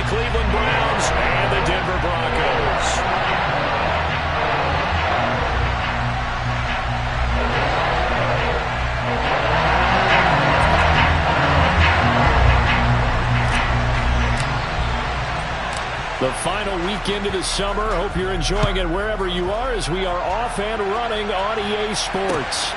Cleveland Browns and the Denver Broncos. The final weekend of the summer. Hope you're enjoying it wherever you are as we are off and running on EA Sports.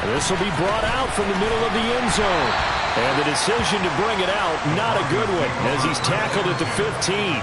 This will be brought out from the middle of the end zone. And the decision to bring it out, not a good one, as he's tackled at the 15.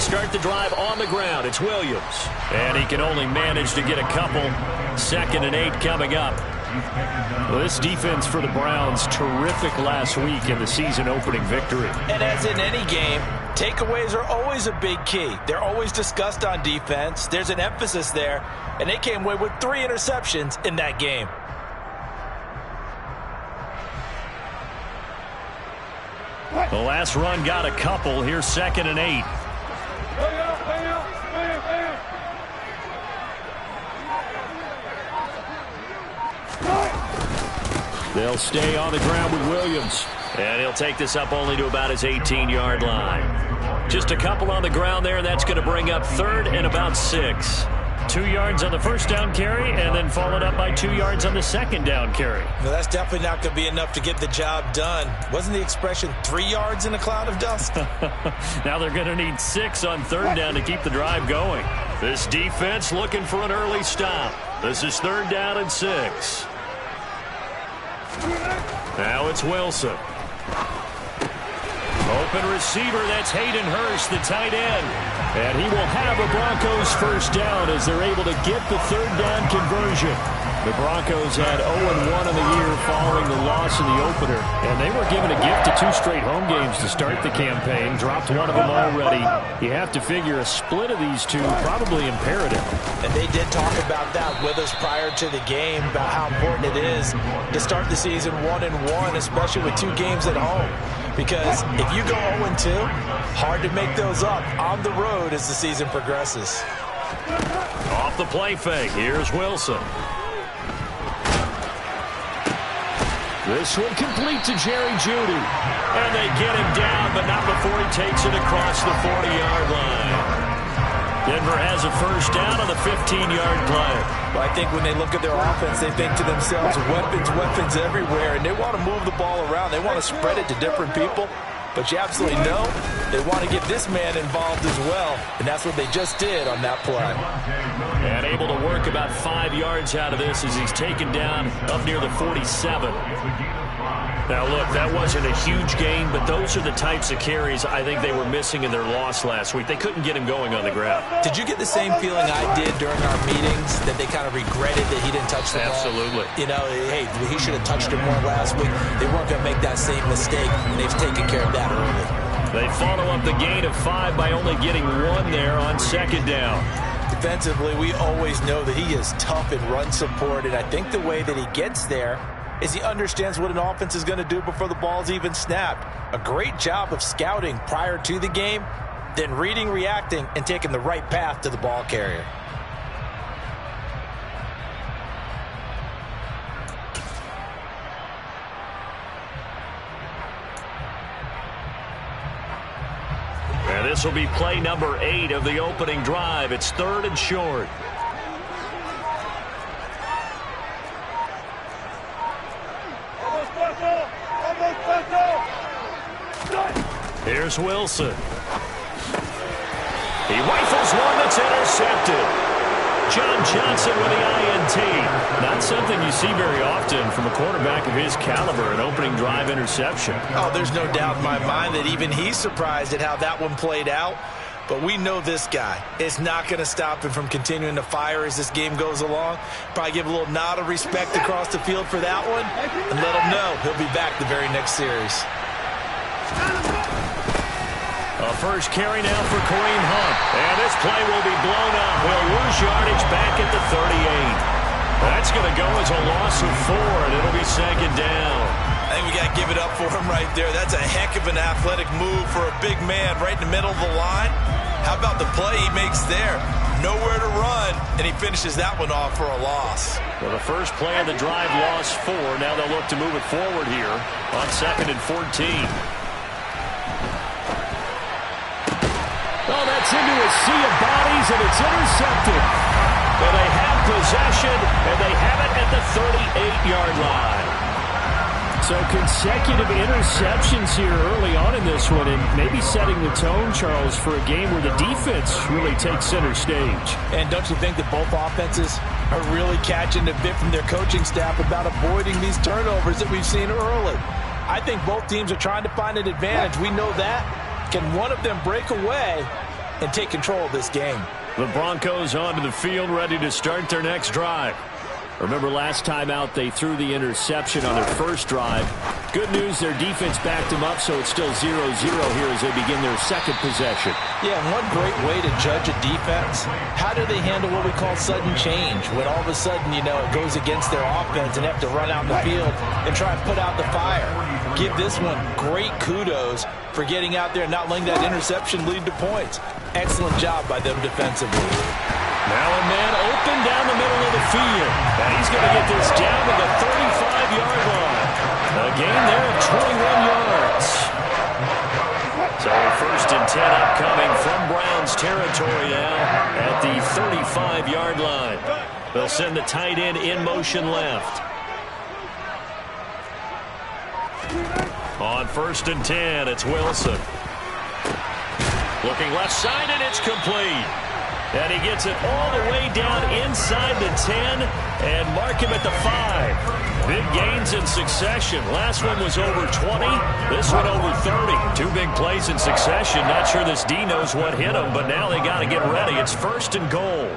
Start the drive on the ground. It's Williams. And he can only manage to get a couple. 2nd and 8 coming up. Well, this defense for the Browns, terrific last week in the season opening victory. And as in any game, takeaways are always a big key. They're always discussed on defense. There's an emphasis there. And they came away with 3 interceptions in that game. The last run got a couple. Here's 2nd and 8. They'll stay on the ground with Williams. And he'll take this up only to about his 18-yard line. Just a couple on the ground there, and that's going to bring up 3rd and about 6. 2 yards on the first down carry, and then followed up by 2 yards on the second down carry. No, that's definitely not going to be enough to get the job done. Wasn't the expression 3 yards in a cloud of dust? Now they're going to need 6 on 3rd down to keep the drive going. This defense looking for an early stop. This is 3rd down and 6. Now it's Wilson. Open receiver, that's Hayden Hurst, the tight end. And he will have a Broncos first down as they're able to get the 3rd down conversion. The Broncos had 0-1 in the year following the loss in the opener. And they were given a gift of 2 straight home games to start the campaign. Dropped one of them already. You have to figure a split of these two probably imperative. And they did talk about that with us prior to the game, about how important it is to start the season 1-1, especially with 2 games at home. Because if you go 0-2, hard to make those up on the road as the season progresses. Off the play fake, here's Wilson. This one complete to Jerry Jeudy. And they get him down, but not before he takes it across the 40-yard line. Denver has a first down on the 15-yard play. Well, I think when they look at their offense, they think to themselves, weapons everywhere, and they want to move the ball around. They want to spread it to different people. But you absolutely know they want to get this man involved as well, and that's what they just did on that play. And able to work about 5 yards out of this as he's taken down up near the 47. Now, look, that wasn't a huge gain, but those are the types of carries I think they were missing in their loss last week. They couldn't get him going on the ground. Did you get the same feeling I did during our meetings, that they kind of regretted that he didn't touch the ball? Absolutely. You know, hey, he should have touched it more last week. They weren't going to make that same mistake, and they've taken care of that early. They follow up the gain of 5 by only getting 1 there on 2nd down. Defensively, we always know that he is tough in run support, and I think the way that he gets there is he understands what an offense is going to do before the ball's even snapped. A great job of scouting prior to the game, then reading, reacting, and taking the right path to the ball carrier. And this will be play number 8 of the opening drive. It's 3rd and short. Here's Wilson. He rifles one that's intercepted. John Johnson with the INT. Not something you see very often from a quarterback of his caliber, an opening drive interception. Oh, there's no doubt in my mind that even he's surprised at how that one played out. But we know this guy is not going to stop him from continuing to fire as this game goes along. Probably give a little nod of respect across the field for that one and let him know he'll be back the very next series. A first carry now for Kareem Hunt. And this play will be blown up. We'll lose yardage back at the 38. That's going to go as a loss of 4, and it'll be second down. I think we got to give it up for him right there. That's a heck of an athletic move for a big man right in the middle of the line. How about the play he makes there? Nowhere to run, and he finishes that one off for a loss. Well, the first play of the drive lost 4. Now they'll look to move it forward here on 2nd and 14. Oh, that's into a sea of bodies, and it's intercepted. But they have possession, and they have it at the 38-yard line. So consecutive interceptions here early on in this one, and maybe setting the tone, Charles, for a game where the defense really takes center stage. And don't you think that both offenses are really catching a bit from their coaching staff about avoiding these turnovers that we've seen early? I think both teams are trying to find an advantage. We know that. Can one of them break away and take control of this game? The Broncos onto the field, ready to start their next drive. Remember last time out, they threw the interception on their first drive. Good news, their defense backed them up, so it's still 0-0 here as they begin their second possession. Yeah, one great way to judge a defense, how do they handle what we call sudden change? When all of a sudden, it goes against their offense and they have to run out in the field and try and put out the fire. Give this one great kudos for getting out there and not letting that interception lead to points. Excellent job by them defensively. Now a man open down the middle of the field. And he's going to get this down to the 35-yard line. A gain there of 21 yards. So first and 10 upcoming from Browns territory now at the 35-yard line. They'll send the tight end in motion left. On first and 10, it's Wilson. Looking left side, and it's complete. And he gets it all the way down inside the 10 and mark him at the 5. Big gains in succession. Last one was over 20. This one over 30. 2 big plays in succession. Not sure this D knows what hit him, but now they got to get ready. It's first and goal.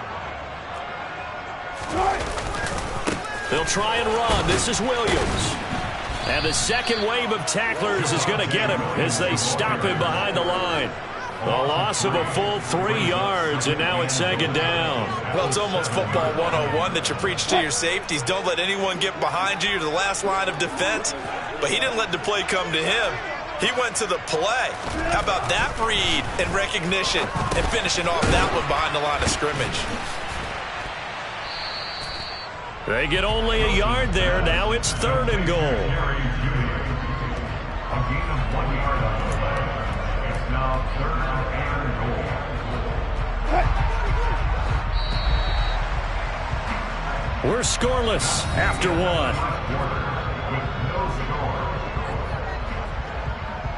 They'll try and run. This is Williams. And the second wave of tacklers is going to get him as they stop him behind the line. A loss of a full 3 yards, and now it's second down. Well, it's almost football 101 that you preach to your safeties. Don't let anyone get behind you. You're the last line of defense. But he didn't let the play come to him. He went to the play. How about that read and recognition and finishing off that one behind the line of scrimmage? They get only a yard there. Now it's third and goal. A gain of 1 yard on the play. It's now third and goal. We're scoreless after 1.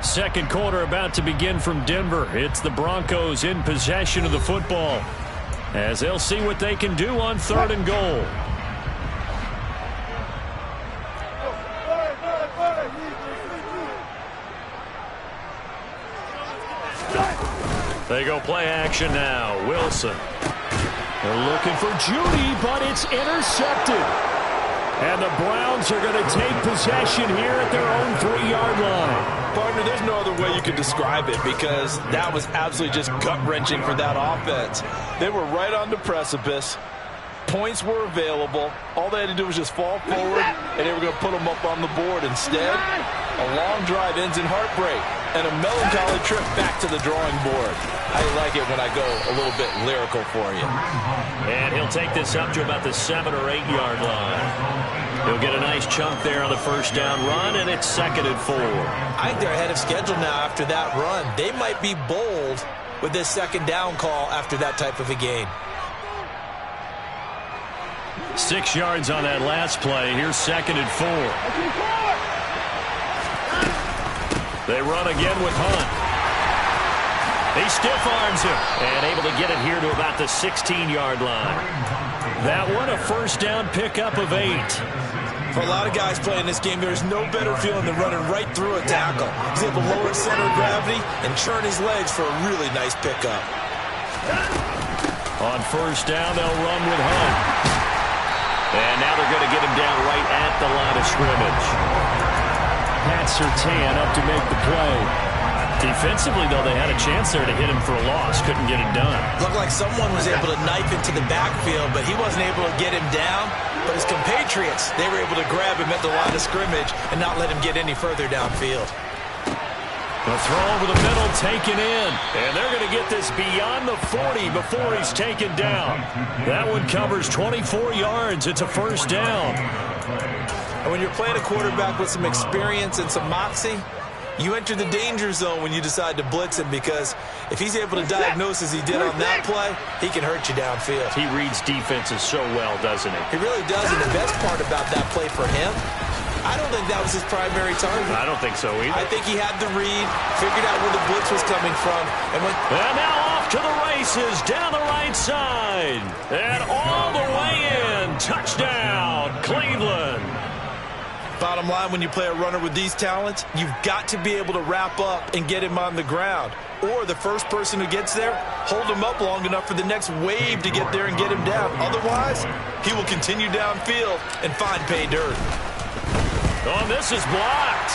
Second quarter about to begin from Denver. It's the Broncos in possession of the football as they'll see what they can do on third and goal. They go play action now. Wilson. They're looking for Judy, but it's intercepted. And the Browns are going to take possession here at their own 3-yard line. Partner, there's no other way you could describe it because that was absolutely just gut-wrenching for that offense. They were right on the precipice. Points were available. All they had to do was just fall forward, and they were going to put them up on the board. Instead, a long drive ends in heartbreak and a melancholy trip back to the drawing board. I like it when I go a little bit lyrical for you. And he'll take this up to about the 7 or 8 yard line. He'll get a nice chunk there on the first down run, and it's second and 4. I think they're ahead of schedule now after that run. They might be bold with this second down call after that type of a game. 6 yards on that last play. Here's second and 4. They run again with Hunt. He stiff arms him and able to get it here to about the 16-yard line. That one a first down pickup of 8. For a lot of guys playing this game, there's no better feeling than running right through a tackle. He's able to lower his center of gravity and churn his legs for a really nice pickup. On first down, they'll run with Hunt. And now they're going to get him down right at the line of scrimmage. Pat Surtain up to make the play. Defensively, though, they had a chance there to hit him for a loss. Couldn't get it done. Looked like someone was able to knife into the backfield, but he wasn't able to get him down. But his compatriots, they were able to grab him at the line of scrimmage and not let him get any further downfield. The throw over the middle, taken in. And they're going to get this beyond the 40 before he's taken down. That one covers 24 yards. It's a first down. And when you're playing a quarterback with some experience and some moxie, you enter the danger zone when you decide to blitz him, because if he's able to diagnose as he did on that play, he can hurt you downfield. He reads defenses so well, doesn't he? He really does, and the best part about that play for him, I don't think that was his primary target. I don't think so either. I think he had the read, figured out where the blitz was coming from, and went. And now off to the races, down the right side, and all the way in. Touchdown, Cleveland. Bottom line, when you play a runner with these talents, you've got to be able to wrap up and get him on the ground. Or the first person who gets there, hold him up long enough for the next wave to get there and get him down. Otherwise, he will continue downfield and find pay dirt. Oh, this is blocked.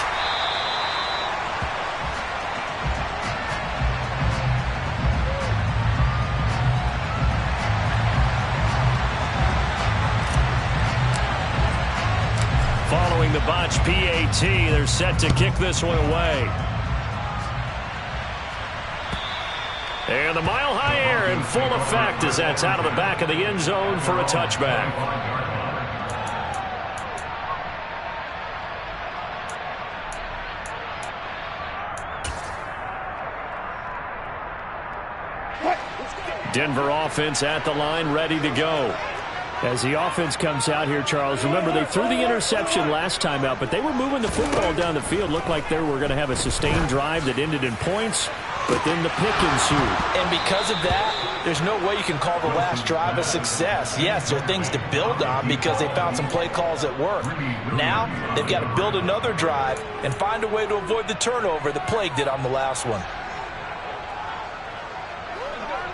Following the botch PAT, they're set to kick this one away. And the mile-high air in full effect as that's out of the back of the end zone for a touchback. Denver offense at the line, ready to go. As the offense comes out here, Charles, remember they threw the interception last time out, but they were moving the football down the field. Looked like they were going to have a sustained drive that ended in points, but then the pick ensued. And because of that, there's no way you can call the last drive a success. Yes, there are things to build on because they found some play calls that work. Now, they've got to build another drive and find a way to avoid the turnover that plagued it on the last one.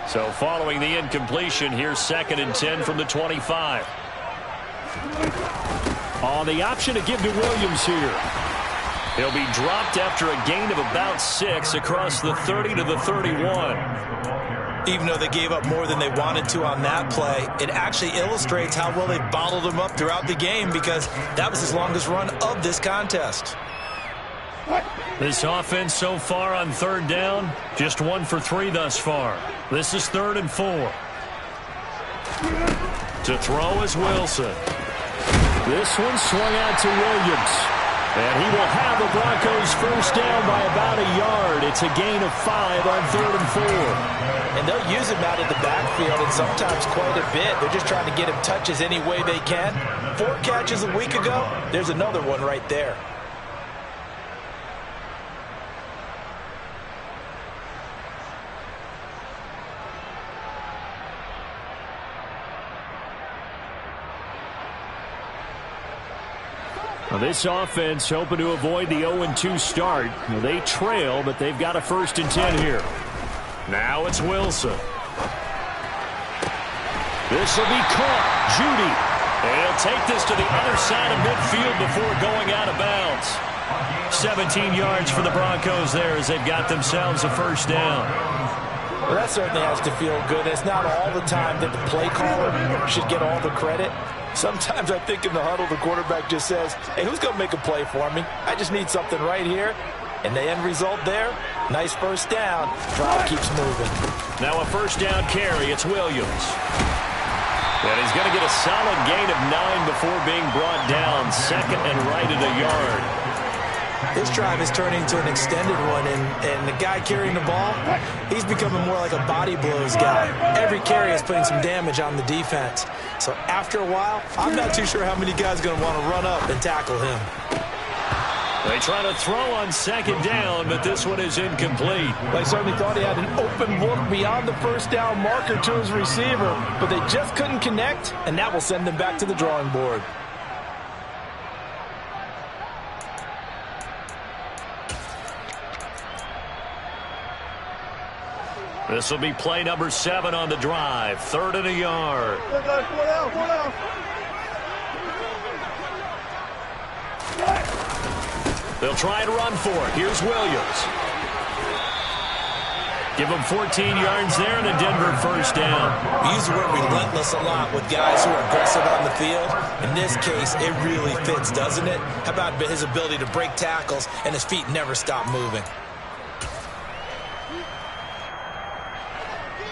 So following the incompletion, here's 2nd and 10 from the 25. On the option to give to Williams here. He'll be dropped after a gain of about 6 across the 30 to the 31. Even though they gave up more than they wanted to on that play, it actually illustrates how well they bottled him up throughout the game, because that was his longest run of this contest. This offense so far on 3rd down, just 1 for 3 thus far. This is 3rd and 4. To throw is Wilson. This one swung out to Williams. And he will have the Broncos first down by about a yard. It's a gain of 5 on 3rd and 4. And they'll use him out of the backfield, and sometimes quite a bit. They're just trying to get him touches any way they can. 4 catches a week ago, there's another one right there. Now this offense hoping to avoid the 0-2 start. Now they trail, but they've got a 1st and 10 here. Now it's Wilson. This will be caught. Judy. And he'll take this to the other side of midfield before going out of bounds. 17 yards for the Broncos there as they've got themselves a 1st down. Well, that certainly has to feel good. It's not all the time that the play caller should get all the credit. Sometimes I think in the huddle, the quarterback just says, hey, who's going to make a play for me? I just need something right here. And the end result there, nice 1st down. Drive keeps moving. Now a 1st down carry. It's Williams. And he's going to get a solid gain of 9 before being brought down. 2nd and right at a yard. This drive is turning into an extended one, and the guy carrying the ball, he's becoming more like a body blows guy. Every carry is putting some damage on the defense. So after a while, I'm not too sure how many guys are going to want to run up and tackle him. They try to throw on 2nd down, but this one is incomplete. They certainly thought he had an open look beyond the 1st down marker to his receiver, but they just couldn't connect, and that will send them back to the drawing board. This will be play number 7 on the drive. 3rd and a yard. They'll try and run for it. Here's Williams. Give him 14 yards there and a Denver first down. We use the word relentless a lot with guys who are aggressive on the field. In this case, it really fits, doesn't it? How about his ability to break tackles and his feet never stop moving?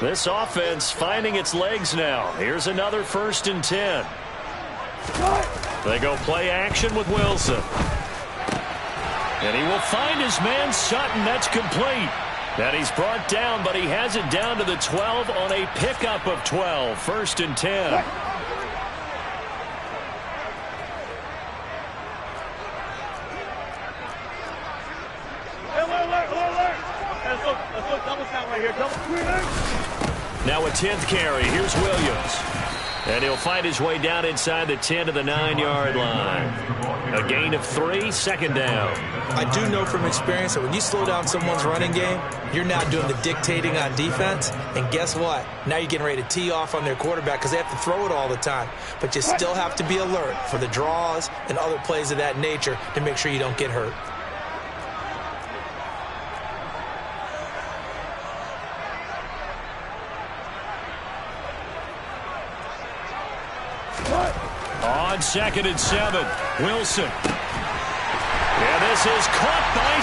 This offense finding its legs now. Here's another 1st and 10. They go play action with Wilson. And he will find his man Sutton. That's complete. And he's brought down, but he has it down to the 12 on a pickup of 12. 1st and 10. Now a 10th carry. Here's Williams. And he'll find his way down inside the 10 to the 9-yard line. A gain of 3, 2nd down. I do know from experience that when you slow down someone's running game, you're not doing the dictating on defense. And guess what? Now you're getting ready to tee off on their quarterback because they have to throw it all the time. But you still have to be alert for the draws and other plays of that nature to make sure you don't get hurt. On 2nd and 7, Wilson. And this is caught by